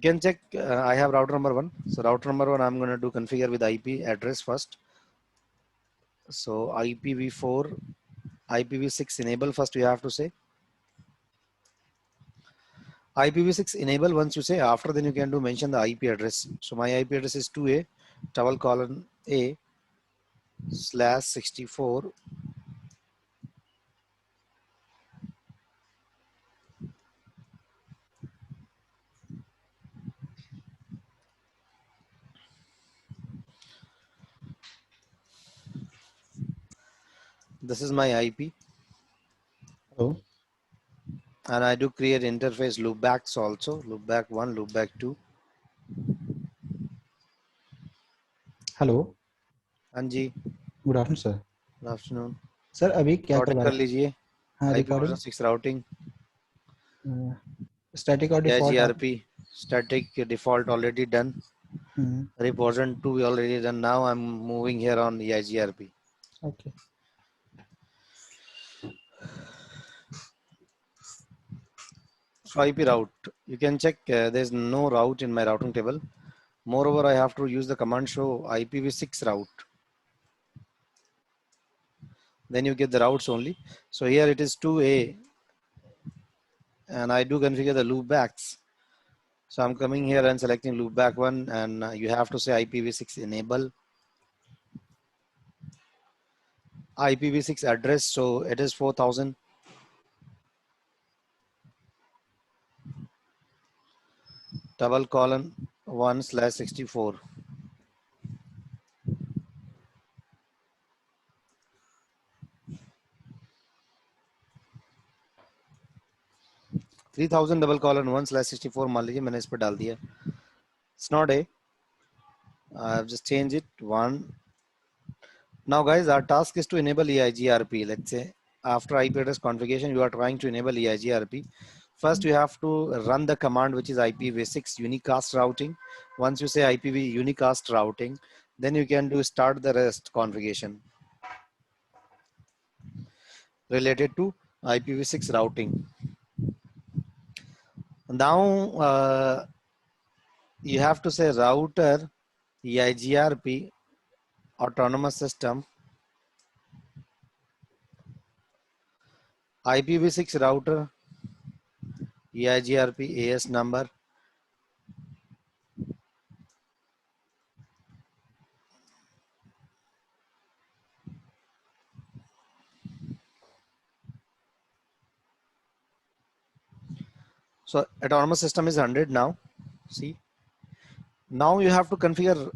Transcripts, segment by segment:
You can check, I have router number 1. So router number 1, I'm going to do configure with IP address first. So IPv4, IPv6 enable first you have to say. IPv6 enable once you say, after then you can do mention the IP address. So my IP address is 2A /A/64. This is my IP. Hello. And I do create interface loopbacks also, loopback 1, loopback 2. Hello. हाँ जी. Good afternoon, sir. Good afternoon. Sir, अभी क्या Routing करवा कर रहे लीजिए. हैं? IPv6 routing. Static और default आप. EIGRP. Static default already done. Version 2 already done. Now I'm moving here on EIGRP. Okay. So IP route. You can check. There's no route in my routing table. Moreover, I have to use the command show IPv6 route. Then you get the routes only. So here it is 2A. And I do configure the loopbacks. So I'm coming here and selecting loopback 1, and you have to say IPv6 enable. IPv6 address, so it is 4000. /1/64. $3000 मान लीजिए मैंने इस पर डाल दिया. It's not A. I've just changed it 1. Now guys, our task is to enable EIGRP. Let's say after IP address configuration, you are trying to enable EIGRP. First, you have to run the command which is IPv6 unicast routing. Once you say IPv unicast routing, then you can do start the rest configuration related to IPv6 routing. Now you have to say router EIGRP autonomous system IPv6 router EIGRP AS number. So autonomous system is 100 now. See, now you have to configure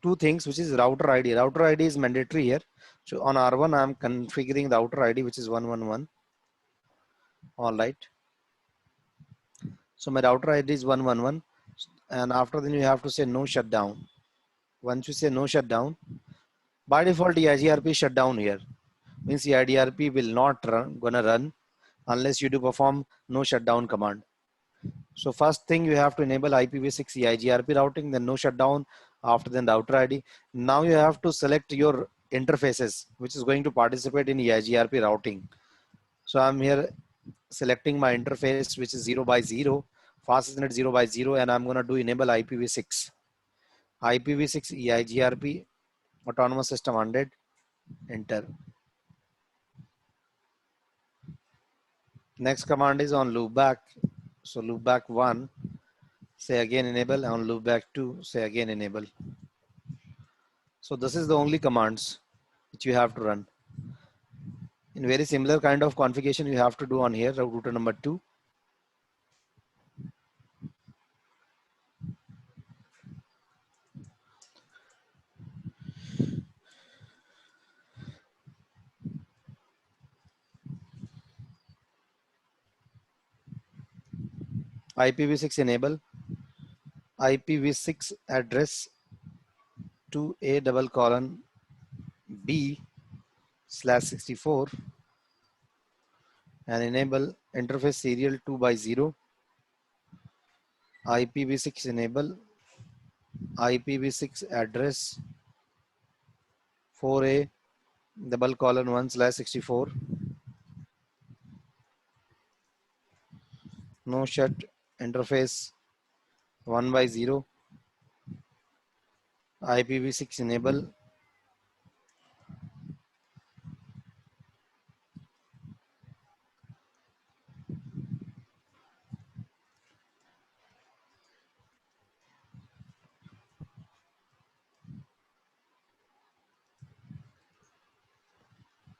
two things, which is router ID. Router ID is mandatory here. So on R1, I'm configuring the router ID, which is 111. All right. So my router ID is 111. And after then you have to say no shutdown. Once you say no shutdown, by default EIGRP shutdown here. Means EIGRP will not gonna run unless you do perform no shutdown command. So first thing you have to enable IPv6 EIGRP routing, then no shutdown, after then router ID. Now you have to select your interfaces which is going to participate in EIGRP routing. So I'm here selecting my interface which is 0x0, fastest net 0x0, and I'm going to do enable IPv6. IPv6 EIGRP autonomous system 100, enter. Next command is on loopback. So loopback 1, say again enable, on loopback 2, say again enable. So this is the only commands which you have to run. In very similar kind of configuration you have to do on here, router number 2. IPv6 enable, IPv6 address to A:/64 and enable interface serial 2x0. IPv6 enable, IPv6 address 4A:1/64. No shut interface 1/0, IPv6 enable,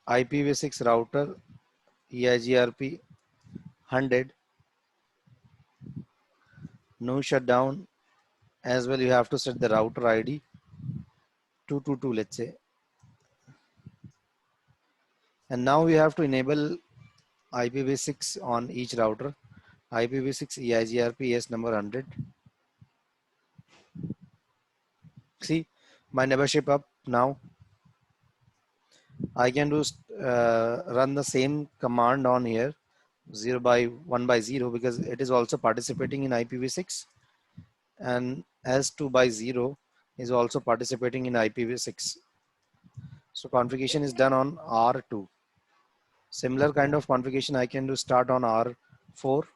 IPv6 router, EIGRP 100, no shutdown. As well, you have to set the router ID 222, let's say. And now we have to enable IPv6 on each router. IPv6 EIGRP is number 100. See my membership up now. I can do run the same command on here 1/0 because it is also participating in IPv6, and S2/0 is also participating in IPv6. So configuration is done on R2. Similar kind of configuration I can do start on R4.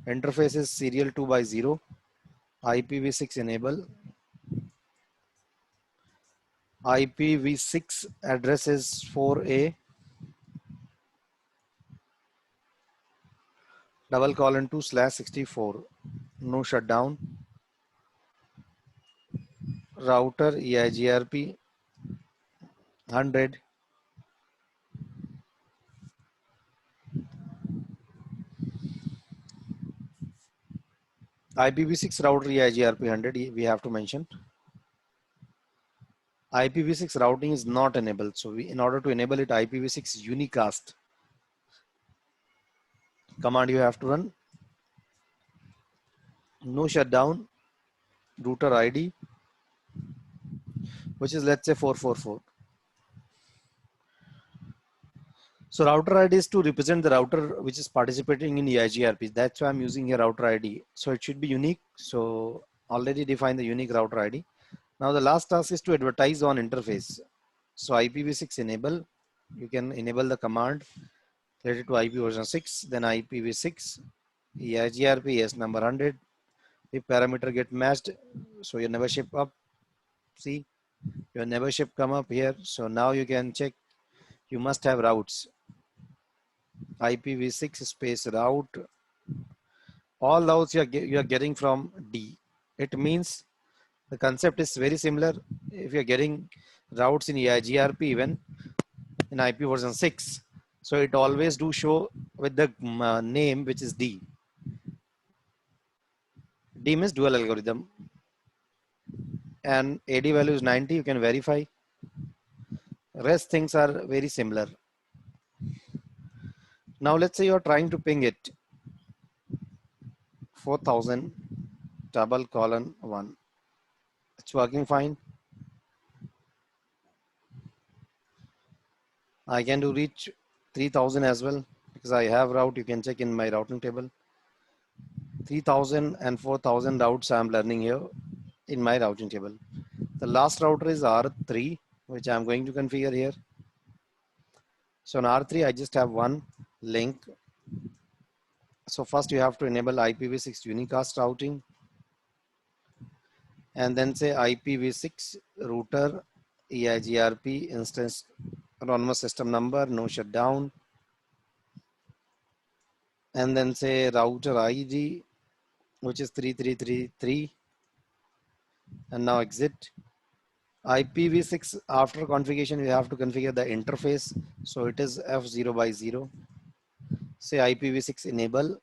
Interface is serial 2/0. IPv6 enable. IPv6 address is 4A /2/64. No shutdown. Router EIGRP 100. IPv6 router EIGRP 100 we have to mention. IPv6 routing is not enabled. So in order to enable it, IPv6 unicast command you have to run. No shutdown. Router ID, which is let's say 444. So router ID is to represent the router which is participating in EIGRP. That's why I'm using here router ID. So it should be unique. So already define the unique router ID. Now the last task is to advertise on interface. So IPv6 enable, you can enable the command related to IP version 6, then IPv6, EIGRP is number 100. If parameter get matched, so your membership up, see your membership come up here. So now you can check, you must have routes. IPv6 space route, all routes you are getting from D. It means the concept is very similar. If you're getting routes in EIGRP even in IP version 6, so it always do show with the name which is D. D means dual algorithm, and AD value is 90. You can verify. Rest things are very similar. Now let's say you're trying to ping it 4000 /1. It's working fine. I can do reach 3000 as well because I have route. You can check in my routing table. 3000 and 4000 routes I am learning here in my routing table. The last router is R3, which I'm going to configure here. So on R3, I just have one link. So first you have to enable IPv6 unicast routing, and then say IPv6 router EIGRP instance anonymous system number, no shutdown, and then say router ID, which is 3333, and now exit. IPv6 after configuration, you have to configure the interface. So it is F0/0. Say IPv6 enable.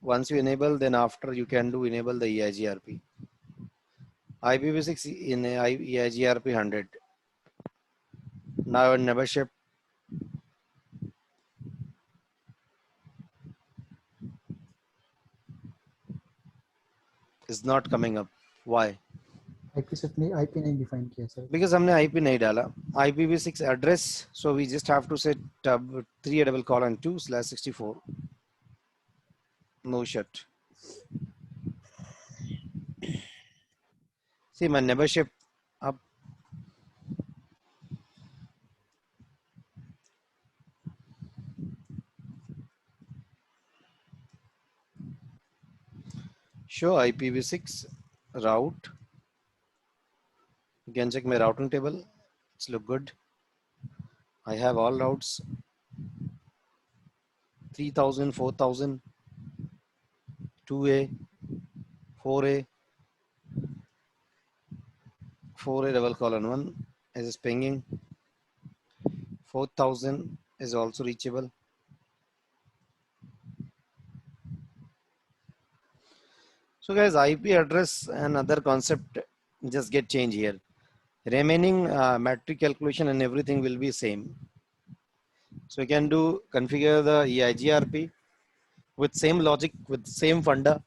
Once you enable, then after you can do enable the EIGRP. IPv6 in EIGRP 100. Now membership is not coming up. Why? IP set नहीं IP नहीं define किया sir. Because हमने IP नहीं डाला. IPv6 address, so we just have to set 3:2/64. No shut. See my membership up. show IPv6 route. You can check my routing table. It's look good. I have all routes 3000, 4000, 2A, 4A, 4A double colon 1 is pinging. 4000 is also reachable. So guys, IP address and other concept just get changed here. Remaining metric calculation and everything will be same. So you can do configure the EIGRP with same logic, with same funda.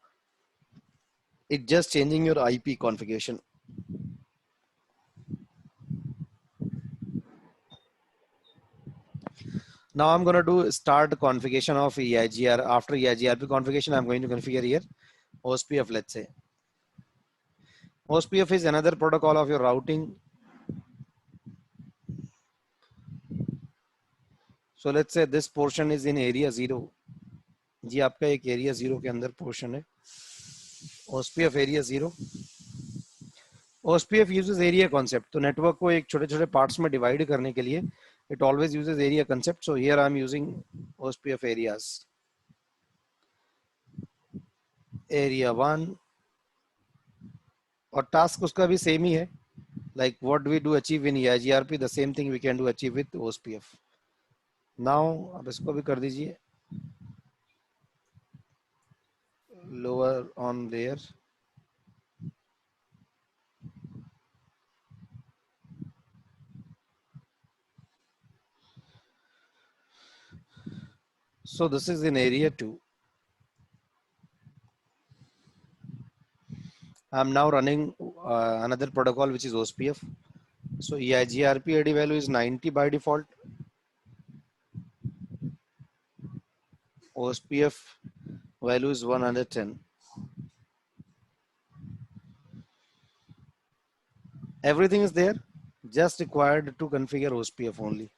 It's just changing your IP configuration. Now I'm going to do start configuration of EIGR. After EIGRP configuration, I'm going to configure here OSPF, let's say. OSPF is another protocol of your routing. So let's say this portion is in area 0. जी आपका एक area 0 के अंदर portion है. OSPF area 0. OSPF uses area concept. तो network को एक छोटे-छोटे parts में divide करने के लिए it always uses area concept. So here I'm using OSPF areas. Area 1 और task उसका भी same ही है. Like what we do achieve in EIGRP, the same thing we can do achieve with OSPF. Now अब इसको भी कर दीजिए lower on layer. So this is in area 2. I'm now running another protocol which is OSPF. So EIGRP AD value is 90 by default. OSPF value is 110. Everything is there, just required to configure OSPF only.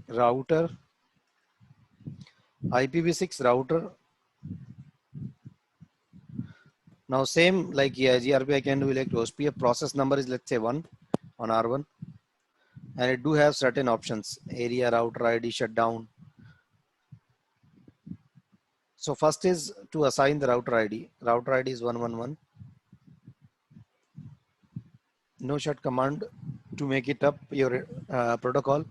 Router, IPv6 router. Now same like EIGRP, I can do like OSPF process number is let's say 1 on R1. And it do have certain options, area, router ID, shutdown. So first is to assign the router ID. Router ID is 111. No shut command to make it up your protocol.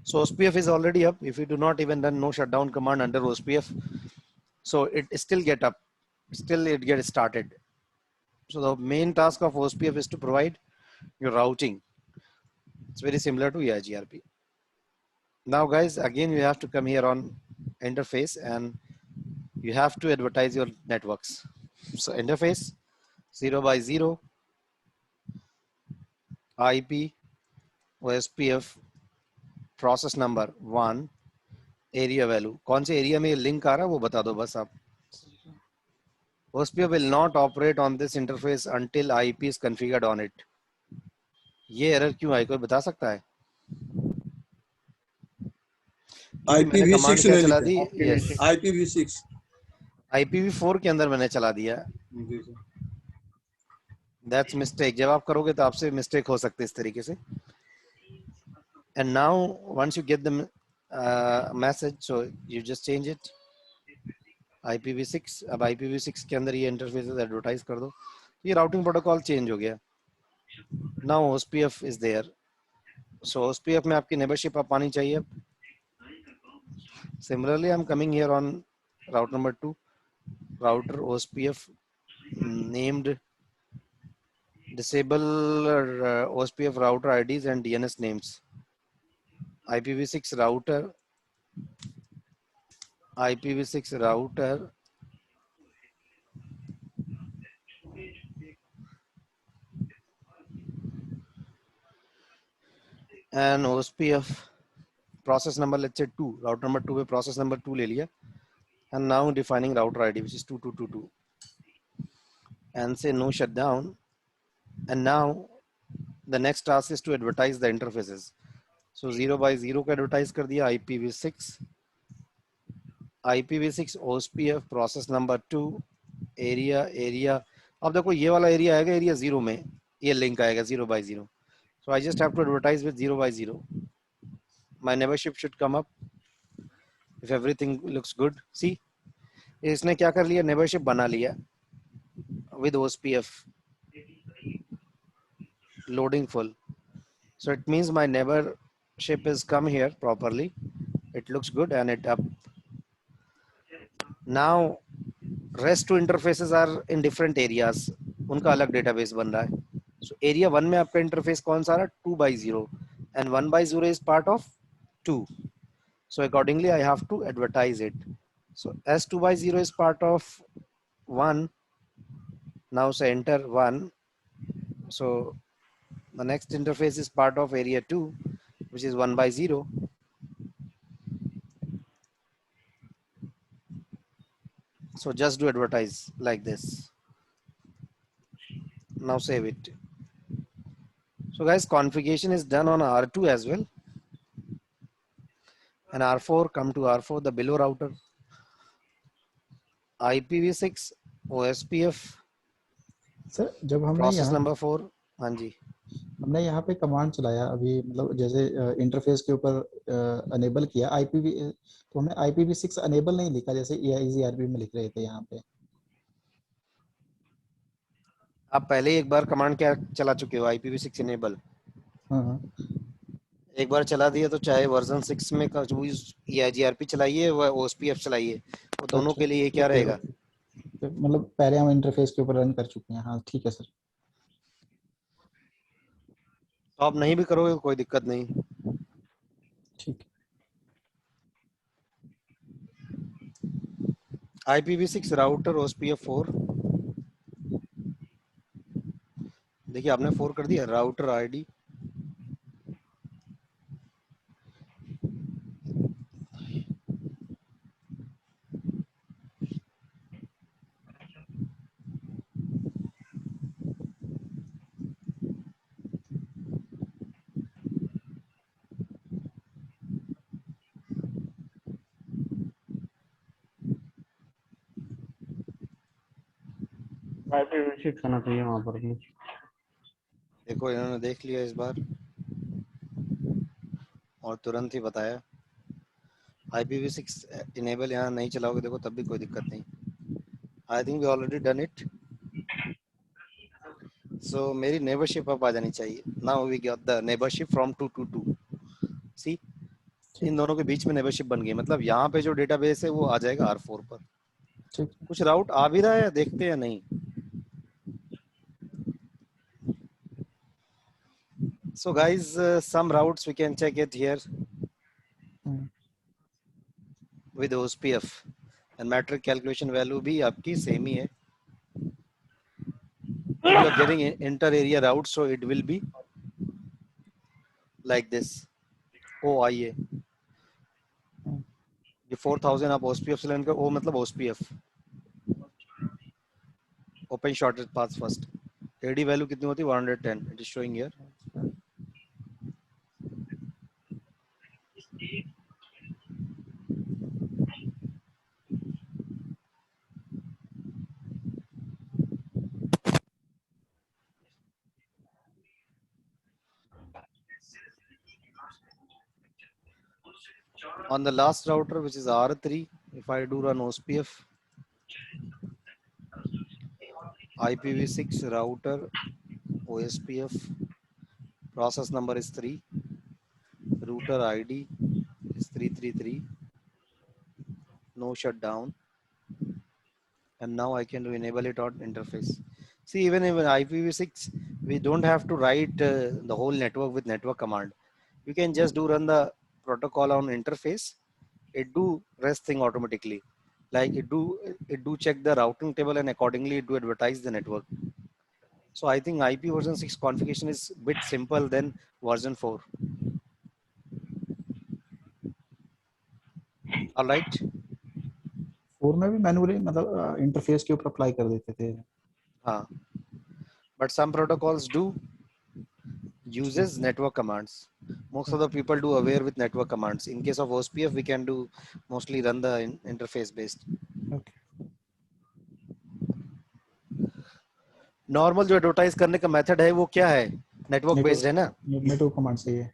So OSPF is already up. If you do not even run no shutdown command under OSPF, so it still get up, still it gets started. So the main task of OSPF is to provide your routing. It's very similar to EIGRP. Now guys, again you have to come here on interface and you have to advertise your networks. So interface 0 by 0 IP OSPF process number 1 area value. कौन से area में link आ रहा है वो बता दो बस आप. OSPF will not operate on this interface until IP is configured on it. ये error क्यों आई कोई बता सकता है? क्योंकि मैंने कमांड क्या चला दी? Yes. IPv6 IPv4 के अंदर मैंने चला दिया. That's mistake. जब आप करोगे तो आपसे mistake हो सकती है इस तरीके से. And now once you get the message, so you just change it. IPv6. अब IPv6 के अंदर ये interfaces advertise कर दो. ये routing protocol change हो गया. Now OSPF is there. So OSPF में आपकी neighborship आप आनी चाहिए. Similarly, I'm coming here on route number 2. Router OSPF named disable OSPF router IDs and DNS names. IPv6 router and OSPF process number, let's say 2. Route number 2 पे process number 2 ले लिया. And now defining router ID which is 2222 and say no shutdown. And now the next task is to advertise the interfaces. So 0 by 0 को advertise कर दिया IPv6 IPv6 OSPF process number 2 area. अब देखो ये वाला area आएगा area 0 में, ये लिंक आएगा 0/0. So I just have to advertise with 0/0. My neighborship should come up if everything looks good. See, इसने क्या कर लिया, नेबरशिप बना लिया with OSPF loading full. So it means my neighborship is come here properly. It looks good and it up. Now rest two interfaces are in different areas. उनका अलग database बन रहा है. So area 1 में आपका interface कौन सा रहा, 2/0, and 1/0 is part of 2. So accordingly I have to advertise it. So as 2/0 is part of 1, now say enter 1. So the next interface is part of area 2, which is 1/0. So just do advertise like this. Now save it. So guys, configuration is done on R2 as well. And R4, come to R4, the below router. IPv6 OSPF sir जब हमने process यहाँ number 4. हाँ जी, हमने यहाँ पे command चलाया अभी, मतलब जैसे इंटरफेस के ऊपर अनेबल किया आईपीवी, तो हमने IPv6 अनेबल नहीं लिखा जैसे EIGRP में लिख रहे थे यहाँ पे. आप पहले ही एक बार कमांड क्या चला चुके हो, IPv6 इनेबल. हाँ एक बार चला दिया तो चाहे वर्जन 6 में का जो EIGRP चलाइए व OSPF चलाइए, वो तो दोनों अच्छा, के लिए क्या ओके रहेगा. ओके, तो मतलब पहले हम इंटरफेस के ऊपर रन कर चुके हैं. हाँ ठीक है सर. तो आप नहीं भी करोगे कोई दिक्कत नहीं. ठीक है. IPv6 router OSPF 4. देखिए आपने 4 कर दिया. राउटर आईडी, IPv6 आना चाहिए वहाँ पर भी. देखो इन्होंने देख लिया इस बार और तुरंत ही बताया. IPv6 इनेबल यहाँ नहीं चलाओगे देखो तब भी कोई दिक्कत नहीं. I think we already done it. So मेरी नेबरशिप अब आ जानी चाहिए. Now we got the neighbourship from 2 to 2. See, इन ठीक दोनों के बीच में नेबरशिप बन गई. मतलब यहाँ पे जो डेटाबेस है वो आ जाएगा R4 पर. ठीक. कुछ राउट आ भी रहा है, देखते हैं नहीं. So guys, some routes we can check it here with OSPF and metric calculation value भी आपकी same ही है. If you are getting inter area route, so it will be like this. OIA. ये 4000 आप OSPF से लेंगे, O मतलब OSPF, open shortest path first. AD value कितनी होती है, 110. It is showing here. On the last router, which is R3, if I do run OSPF, IPv6 router OSPF, process number is 3, router ID is 333, no shutdown, and now I can do enable it on interface. See, even in IPv6, we don't have to write the whole network with network command. You can just do run the protocol on interface. It do rest thing automatically. Like it do check the routing table and accordingly it do advertise the network. So I think IP version 6 configuration is a bit simple than version 4. All right. 4 में भी manually मतलब interface के ऊपर apply कर देते थे. हाँ. But some protocols do uses network commands. Most of the people do aware with network commands. In case of OSPF, we can do mostly run the interface based. Okay. Normal जो advertise करने का method है वो क्या है, network based है ना. Network command से है.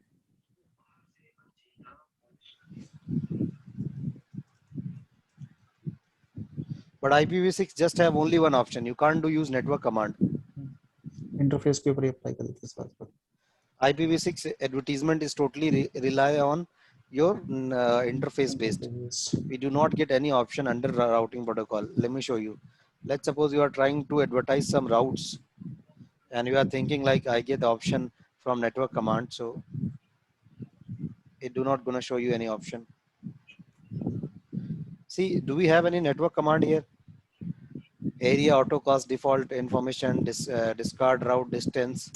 But IPv6 just have only one option. You can't do use network command. Interface के ऊपर ही अप्लाई कर देते हैं इस बात पर. IPv6 advertisement is totally rely on your interface based. We do not get any option under routing protocol. Let me show you. Let's suppose you are trying to advertise some routes and you are thinking like I get the option from network command, so it do not gonna show you any option. See, do we have any network command here? Area, auto cost, default information, discard route distance,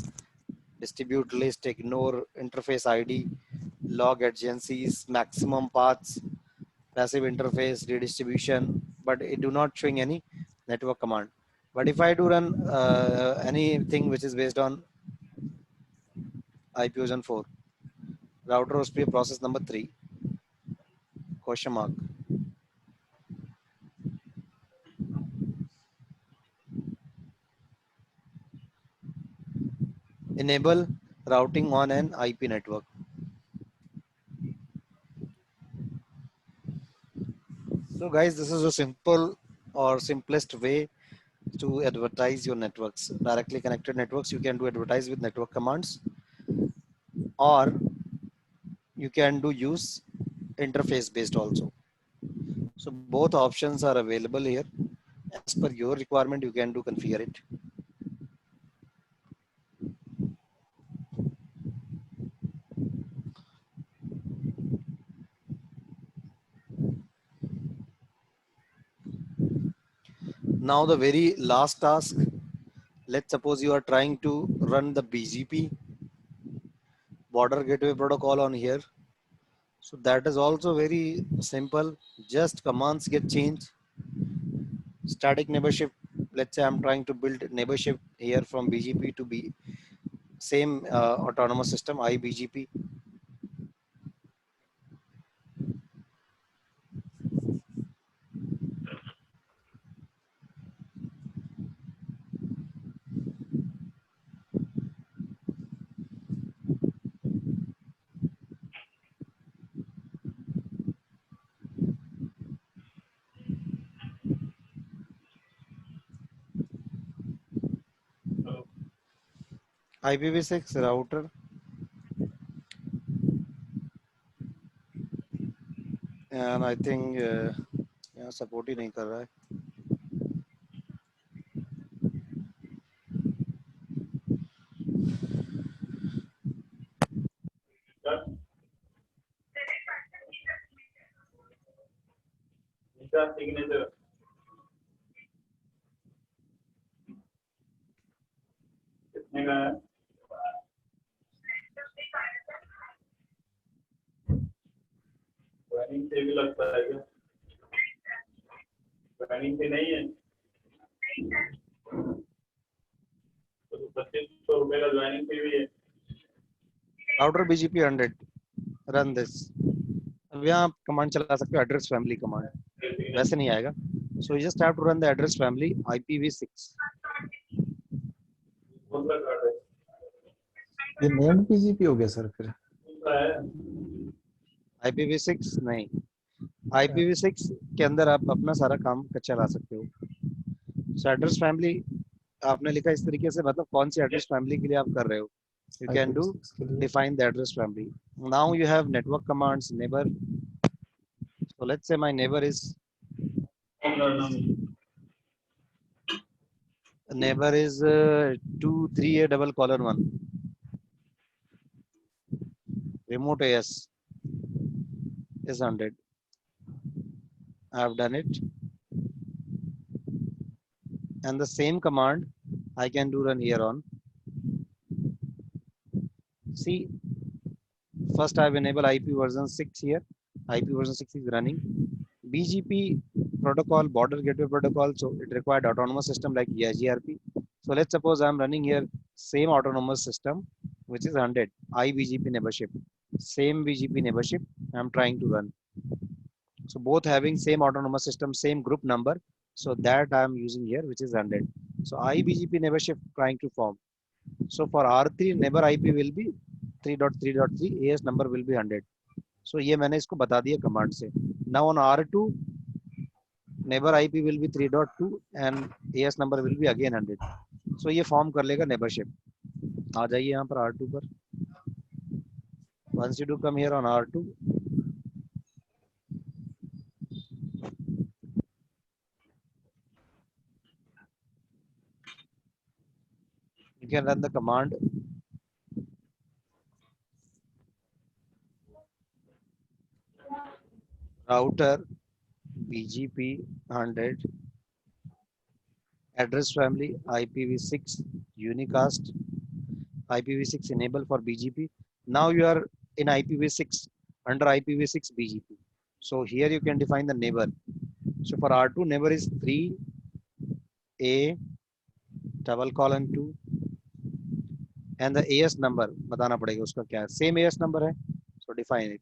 distribute list, ignore interface ID, log adjacencies, maximum paths, passive interface, redistribution, but it do not showing any network command. But if I do run anything which is based on IP version 4, router OSPF process number 3, question mark. Enable routing on an IP network. So guys, this is a simple or simplest way to advertise your networks. Directly connected networks, you can do advertise with network commands, or you can do use interface based also. So both options are available here. As per your requirement, you can do configure it. Now the very last task, let's suppose you are trying to run the BGP, border gateway protocol on here. So that is also very simple. Just commands get changed. Static neighborship. Let's say I'm trying to build neighborship here from BGP to be same autonomous system IBGP. IPv6 router and I think यहाँ support ही नहीं कर रहा है. signature. कितने का है? Joining से भी लगता है क्या? ज्वाइनिंग से नहीं है? तो 2500 रुपए का ज्वाइनिंग फी भी है. Router BGP 100 run this. अब यहाँ आप कमांड चला सकते हो एड्रेस फैमिली कमांड, वैसे नहीं आएगा. So you just have to run the address family IPv6. कौन सा कार्ड है? ये नेम्ड पीजीपी हो गया सर फिर. कौन सा है? IPv6 नहीं, IPv6 के अंदर आप अपना सारा काम चला सकते हो. So address family आपने लिखा इस तरीके से, मतलब कौन सी एड्रेस फैमिली के लिए आप कर रहे हो. You can do define the address family. Now you have network commands, neighbor. So let's say my neighbor is neighbor is 23811. Remote AS is 100. I have done it. And the same command I can do run here on. See, first I have enabled IP version 6 here. IP version 6 is running. BGP protocol, border gateway protocol, so it required autonomous system like EIGRP. So let's suppose I'm running here same autonomous system which is 100 IBGP neighborship. same BGP neighborship I'm trying to run. So both having same autonomous system, same group number. So that I'm using here, which is 100. So IBGP neighborship trying to form. So for R3 neighbor IP will be 3.3.3, AS number will be 100. So ये मैंने इसको बता दिया command से. Now on R2 neighbor IP will be 3.2 and AS number will be again 100. So ये form कर लेगा neighborship. आ जाइए यहाँ पर R2 पर. Once you do come here on R2, you can run the command router BGP 100 address family IPv6 unicast IPv6 enable for BGP. Now you are in IPv6 under IPv6 BGP. So here you can define the neighbor. So for R2 neighbor is 3A double colon 2 and the AS number बताना पड़ेगा उसका क्या है. Same AS number है. So define it.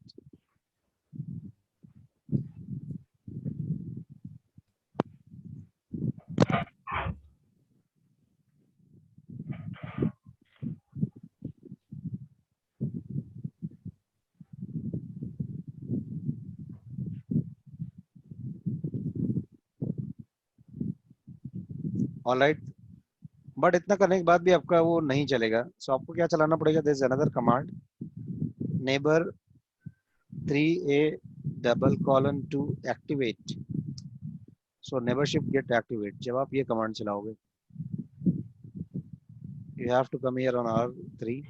All right. But इतना करने के बाद भी आपका वो नहीं चलेगा. सो आपको क्या चलाना पड़ेगा. There is another command neighbour 3A double colon 2 activate. So neighbourship get activate. जब आप ये कमांड चलाओगे you have to come here on R3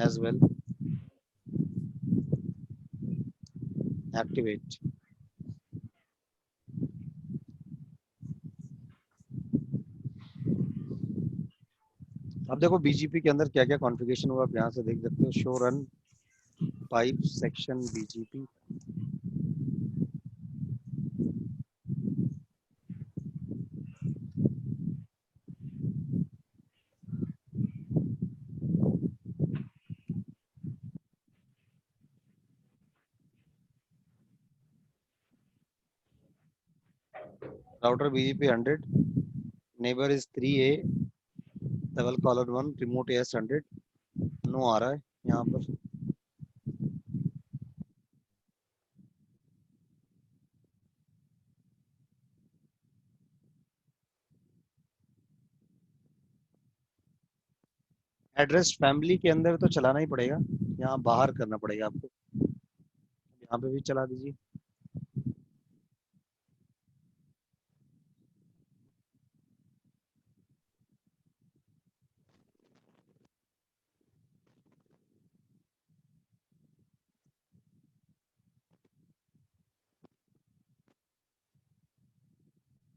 as well. Activate. अब देखो BGP के अंदर क्या क्या कॉन्फ़िगरेशन हुआ आप यहाँ से देख सकते हो. Show run pipe section BGP. Router BGP 100. Neighbor is 3A double colon 1 remote AS 100. No आ रहा है यहाँ पर. एड्रेस फैमिली के अंदर तो चलाना ही पड़ेगा. यहाँ बाहर करना पड़ेगा आपको. यहाँ पे भी चला दीजिए.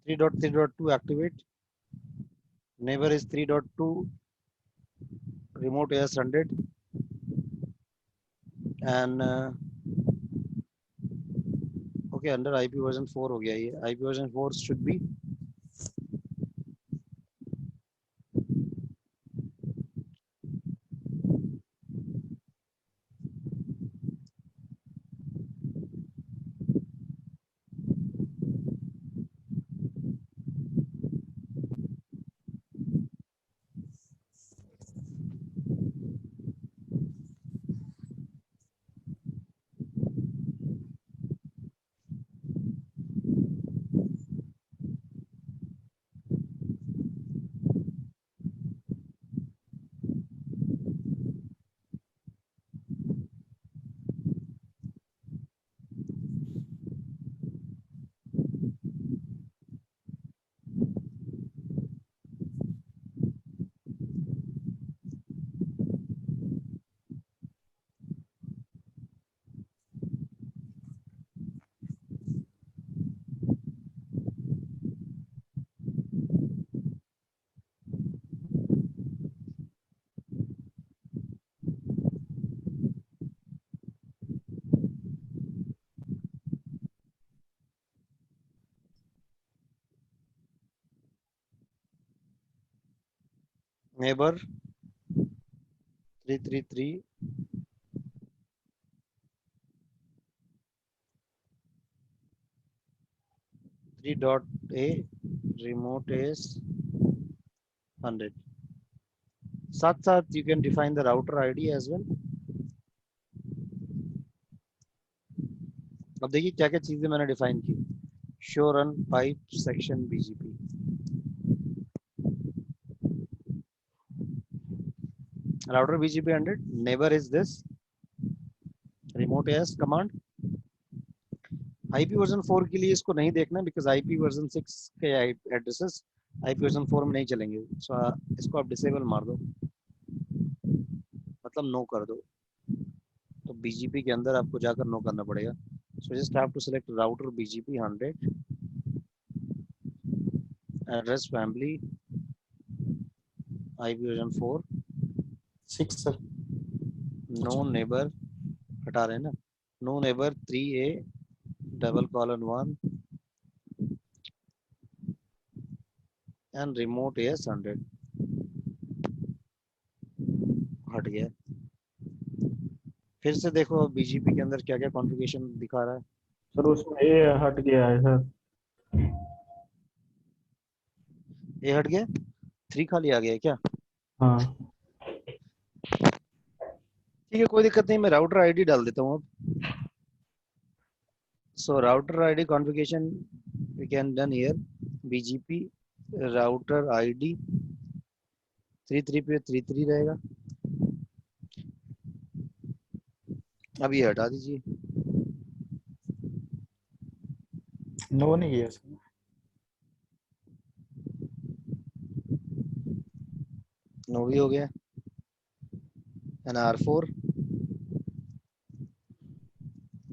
Three dot 3.2 activate. Neighbour is 3.2 remote AS 100 and okay under IP version 4 हो गया ये. IP version 4 should be neighbor 333 3.a remote is 100. साथ साथ you can define the router ID as well. अब देखिए क्या क्या चीजें मैंने डिफाइन की. Show run pipe section BGP. Router BGP 100. Neighbor is this. Remote AS command. IP version 4 के लिए इसको नहीं देखना बिकॉज IP वर्जन 6 के एड्रेसेस IP वर्जन 4 में नहीं चलेंगे. सो इसको आप डिसेबल मार दो, मतलब नो कर दो. तो BGP के अंदर आपको जाकर नो करना पड़ेगा. So just have to select router BGP 100, address family IP version 4, 6 sir. No neighbour हटा रहे हैं ना, no neighbour 3A :1 and remote AS 100. हट गया. फिर से देखो BGP के अंदर क्या क्या कॉन्फ़िगरेशन दिखा रहा है. सर उसमें ये हट गया है सर. ये हट गया, 3 खाली आ गया है क्या? हाँ ठीक है, कोई दिक्कत नहीं, मैं राउटर आईडी डाल देता हूँ अब. So router ID configuration we can done here. BGP router ID 33 पे 33 रहेगा. अब ये हटा दीजिए. नो नहीं किया सर. नो भी हो गया. And R4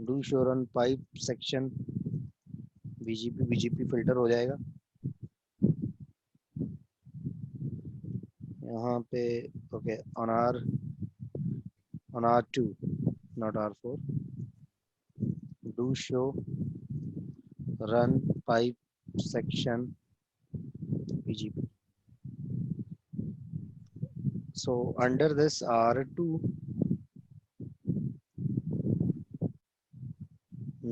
do show run pipe section BGP filter हो जाएगा यहाँ पे. Okay, on R2 not R4 do show run pipe section BGP. So under this R2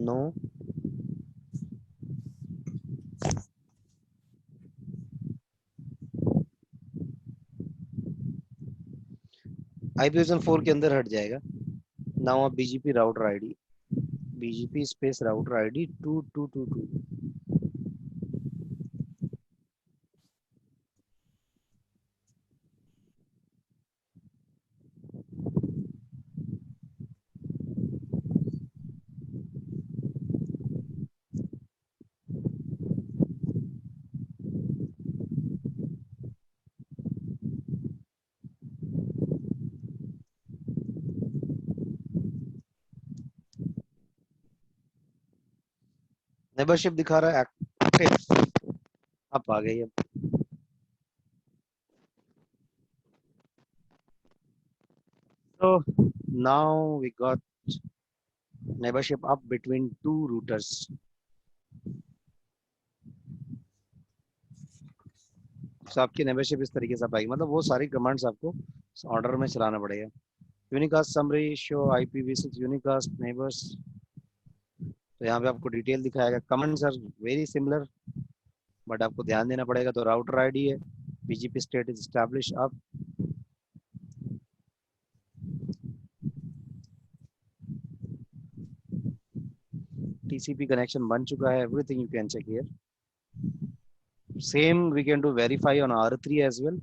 no IP version 4 के अंदर हट जाएगा. नाउ अब BGP router ID BGP space router ID 2222. Neighbourship दिखा रहा है एक्टिव. अब आ गई. अब so now we got neighborship up between two routers. So आपकी नेबरशिप इस तरीके से पाएगी, मतलब वो सारी कमांड्स आपको ऑर्डर में चलाना पड़ेगा. Unicast summary show IPv6 unicast neighbours. तो यहाँ पे आपको डिटेल दिखाएगा. Commands are very similar but आपको ध्यान देना पड़ेगा. तो राउटर आईडी है, BGP state is establish up, TCP connection बन चुका है. Everything you can check here. Same we can do verify on R3 as well.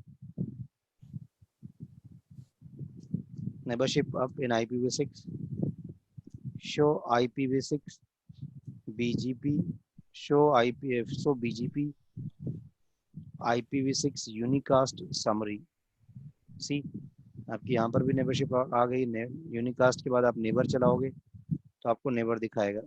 Neighbourship up in IPv6 show IPv6 BGP show BGP IPv6 unicast summary. See आपकी यहाँ पर भी neighbourship आ गई. Unicast के बाद आप नेबर चलाओगे तो आपको नेबर दिखाएगा.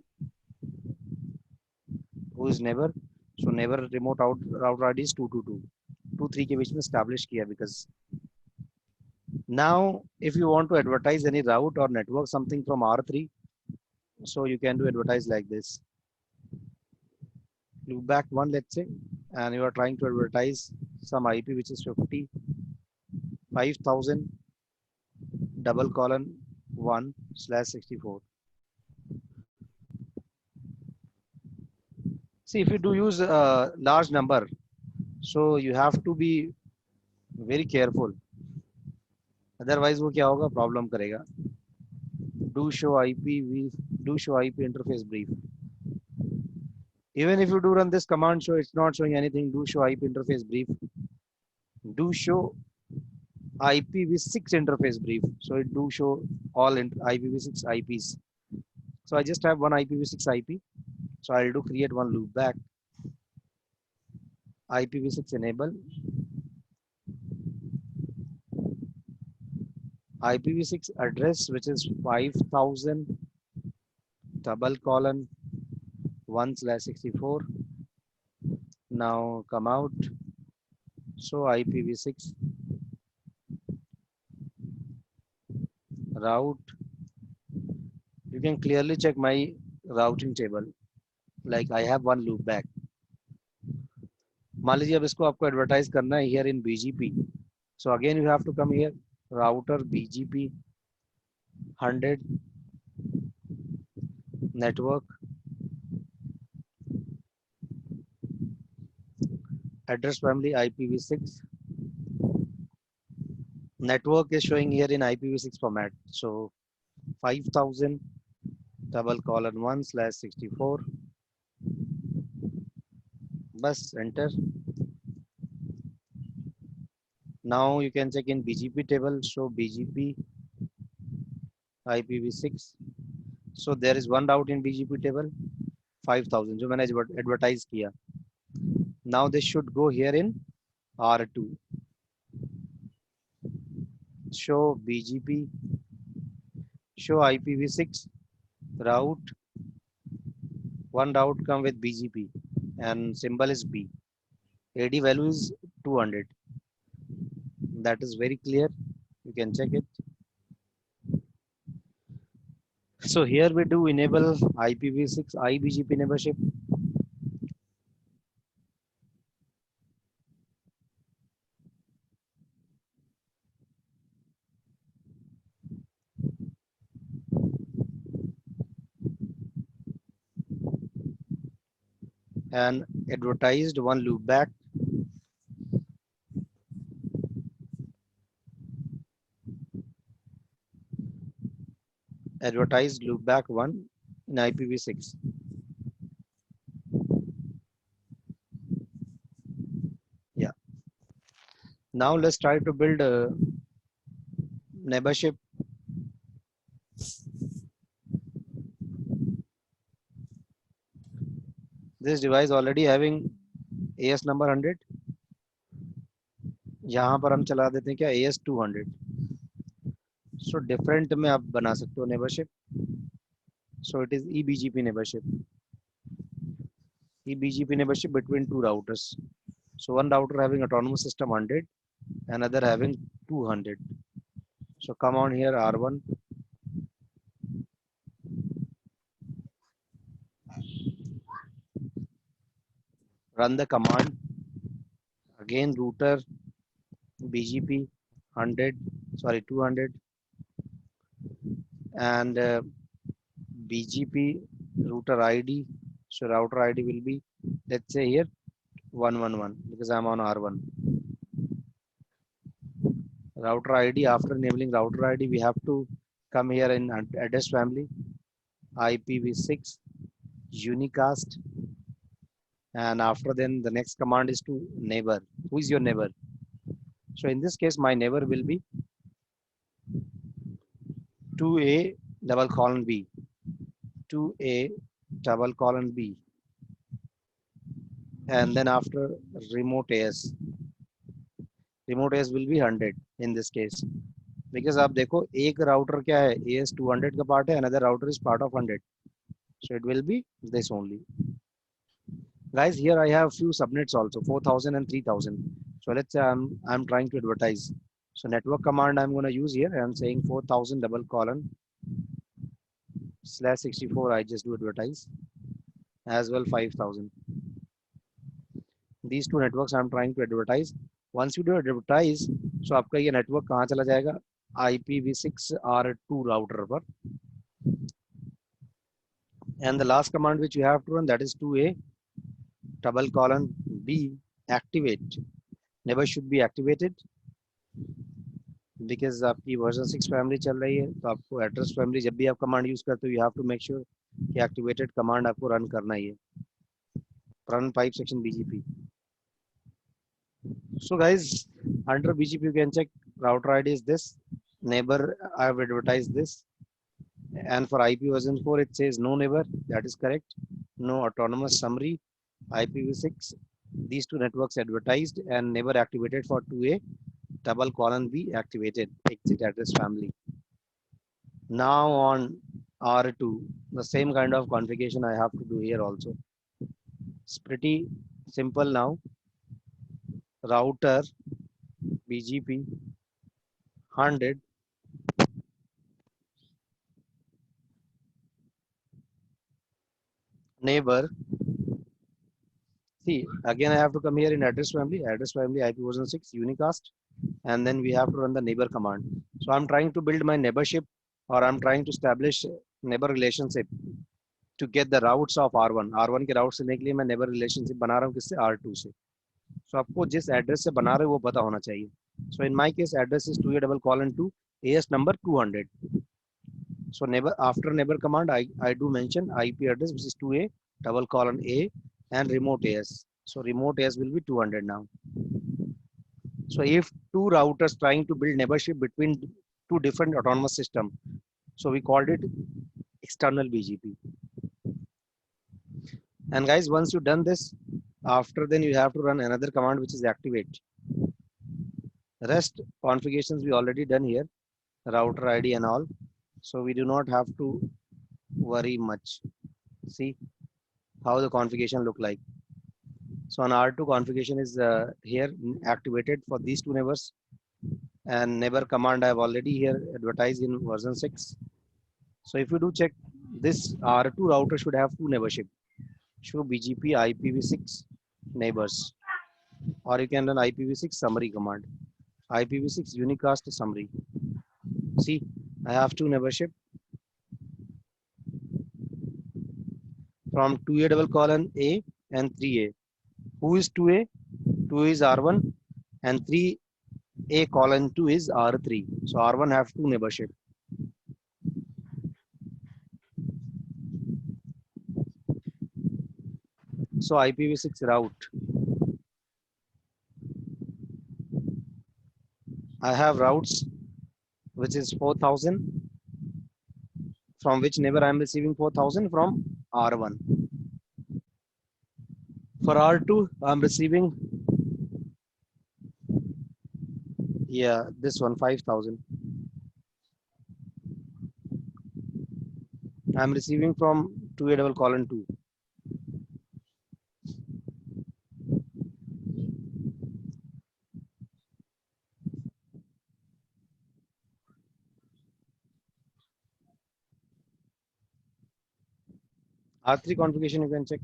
Who is neighbour? So neighbour remote router ID is 222 के बीच में एस्टैब्लिश किया. Because now if you want to advertise any route or network something from R3, so you can do advertise like this. Loop back one, let's say, and you are trying to advertise some IP which is 50,000 :1/64. See, if you do use a large number, so you have to be very careful. Otherwise, वो क्या होगा? Problem करेगा. Do show IP interface brief. Even if you do run this command show, it's not showing anything. Do show IP interface brief. Do show IPv6 interface brief. So it do show all IPv6 IPs. So I just have one IPv6 IP. So I'll do create one loop back. IPv6 enable. IPv6 address, which is 5000 :1/64. Now come out. So IPv6 route. You can clearly check my routing table. Like I have one loop back. मान लीजिए अब इसको आपको advertise करना है here in BGP. So again you have to come here, router BGP 100 network address family IPv6. Network is showing here in IPv6 format. So 5000 :1/64. Bus enter. Now you can check in BGP table. So BGP IPv6. So there is one route in BGP table 5000 जो मैंने advertise किया. Now this should go here in R2. Show BGP. Show IPv6 route. One route come with BGP and symbol is B. AD value is 200. That is very clear. You can check it. So here we do enable IPv6 iBGP neighborship. And advertised one loop back. Advertised loop back one in IPv6. Yeah. Now let's try to build a neighborship. This device already having AS number 100. यहाँ पर हम चला देते हैं क्या AS 200. So different में आप बना सकते हो neighborship. So it is eBGP neighborship. eBGP neighborship between two routers. So one router having autonomous system 100, another having 200. So come on here R1. Run the command. Again router BGP 200 and BGP router ID. So router ID will be, let's say here 111 because I'm on R1. Router ID, after enabling router ID, we have to come here in address family IPv6 unicast, and after then the next command is to neighbor. Who is your neighbor? So in this case my neighbor will be 2A :B 2A :B, and then after remote AS will be 100 in this case, because आप देखो एक router क्या है AS 200 का part है, another router is part of 100, so it will be this only. Guys, here I have few subnets also 4000 and 3000. So let's say I'm trying to advertise. So network command I'm going to use here. I'm saying 4000 :/64. I just do advertise as well 5000. These two networks I'm trying to advertise. Once you do advertise, so आपका ये network कहाँ चला जाएगा? IPv6 R2 router पर. And the last command which you have to run, that is 2A double colon B activate. Neighbor should be activated because आपकी version 6 family चल रही है, तो आपको address family जब भी आप command use करते हो, you have to make sure कि activated command आपको run करना ही है. Run pipe section BGP. So guys, under BGP you can check router ID is this, neighbor I have advertised this, and for IP version 4 it says no neighbor, that is correct. No autonomous summary, IPv6, these two networks advertised and neighbor activated for 2A, double colon B activated, exit address family. Now on R2, the same kind of configuration I have to do here also. It's pretty simple now. Router BGP 100 neighbor. See, again I have to come here in address family IP version 6 unicast, and then we have to run the neighbor command. So I'm trying to build my neighborship, or I'm trying to establish neighbor relationship to get the routes of R1. R1 के routes लेने के लिए मैं neighbor relationship बना रहा हूँ किससे, R2 से. So आपको जिस address से बना रहे हो वो पता होना चाहिए. So in my case address is 2A double colon 2 AS number 200. So neighbor, after neighbor command I do mention IP address which is 2A double colon A and remote AS. So remote AS will be 200 now. So if two routers trying to build neighborship between two different autonomous system, so we called it external BGP. And guys, once you've done this, after then you have to run another command which is activate. Rest configurations we already done here, router ID and all. So we do not have to worry much. See how the configuration look like. So on R2 configuration is here activated for these two neighbors, and neighbor command I have already here advertised in version 6. So if you do check, this R2 router should have two neighborship. Show BGP IPv6 neighbors, or you can run IPv6 summary command, IPv6 unicast summary. See, I have two neighborship from 2A double colon A and 3A. Who is 2A? 2 is R1 and 3A colon 2 is R3. So R1 have two neighborship. So IPv6 route. I have routes which is 4000, from which neighbor I am receiving 4000 from R1. For R2 I am receiving, yeah, this one 5000. I am receiving from 2A double colon 2. R3 configuration you can check.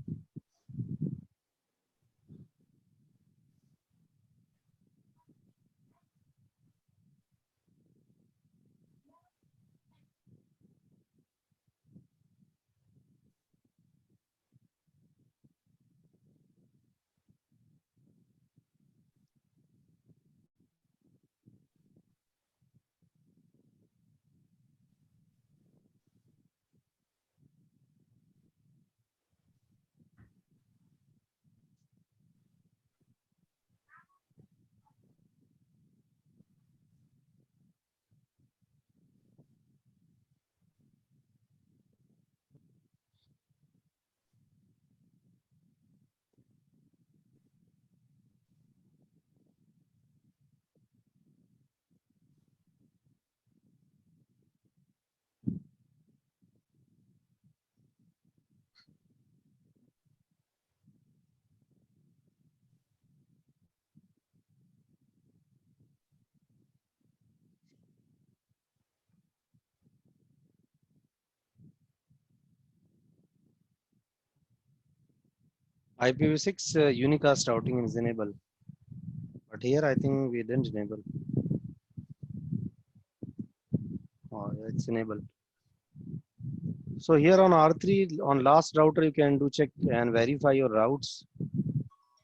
IPv6 unicast routing is enabled, but here I think we didn't enable. Oh, it's enabled. So here on R3, on last router, you can do check and verify your routes.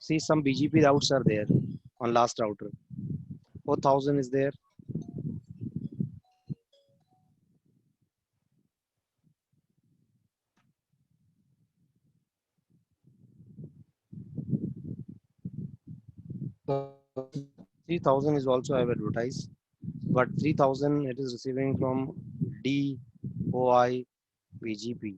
See, some BGP routes are there on last router. 4000 is there. So 3000 is also I have advertised, but 3000 it is receiving from DOI BGP.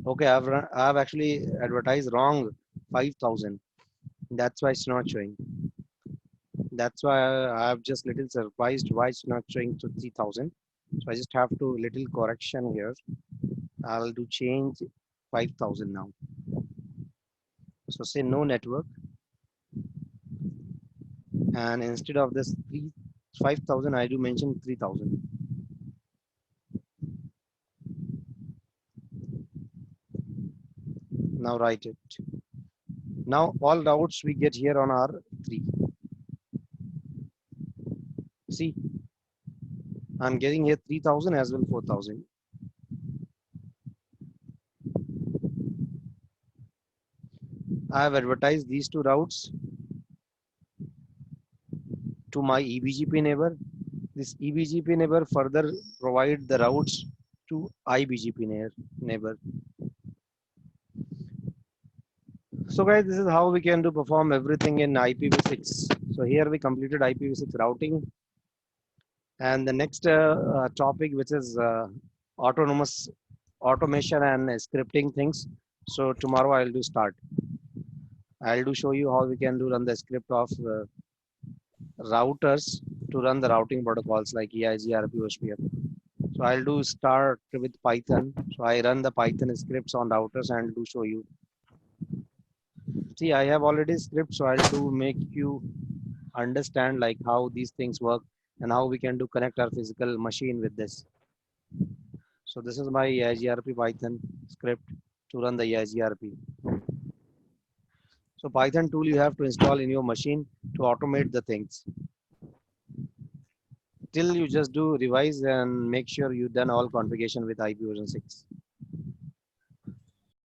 Okay, I've actually advertised wrong 5000. That's why it's not showing. That's why I'm just little surprised why it's not showing to 3000. So I just have to little correction here. I'll do change 5000 now. So say no network, and instead of this 5000 I do mention 3000. Now write it. Now all routes we get here on our 3. See, I'm getting here 3000 as well 4000. I have advertised these two routes to my eBGP neighbor. This eBGP neighbor further provide the routes to iBGP neighbor. So guys, this is how we can do perform everything in IPv6. So here we completed IPv6 routing, and the next topic, which is autonomous automation and scripting things. So tomorrow I'll do start. I'll do show you how we can do run the script of routers to run the routing protocols like EIG, RP, OSPF. So I'll do start with Python. So I run the Python scripts on routers and do show you. See, I have already scripts, so I'll do make you understand like how these things work and how we can do connect our physical machine with this. So this is my EIGRP Python script to run the EIGRP. So Python tool you have to install in your machine to automate the things. Till you just do revise and make sure you done all configuration with IP version 6.